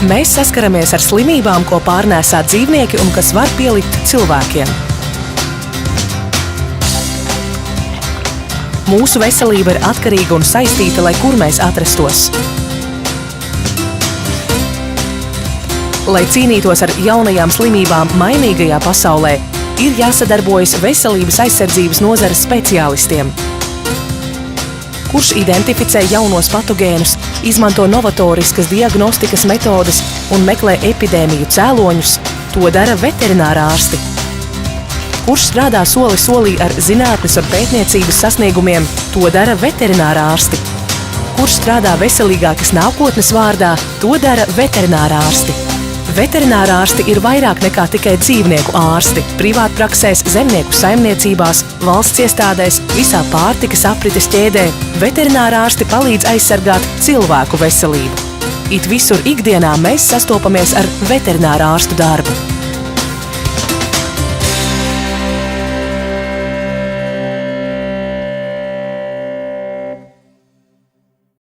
Mēs saskaramies ar slimībām, ko pārnēsā dzīvnieki un kas var pielikt cilvēkiem. Mūsu veselība ir atkarīga un saistīta, lai kur mēs atrastos. Lai cīnītos ar jaunajām slimībām mainīgajā pasaulē, ir jāsadarbojas veselības aizsardzības nozares speciālistiem. Kurš identificē jaunos patogēnus, izmanto novatoriskas diagnostikas metodes un meklē epidēmiju cēloņus, to dara veterinārārsti. Kurš strādā soli solī ar zinātnes un pētniecības sasniegumiem, to dara veterinārārsti. Kurš strādā veselīgākas nākotnes vārdā, to dara veterinārārsti. Veterinārārsti ir vairāk nekā tikai dzīvnieku ārsti. Privātpraksēs, zemnieku saimniecībās, valsts iestādēs, visā pārtikas aprites ķēdē veterinārārsti palīdz aizsargāt cilvēku veselību. It visur ikdienā mēs sastopamies ar veterinārārstu darbu.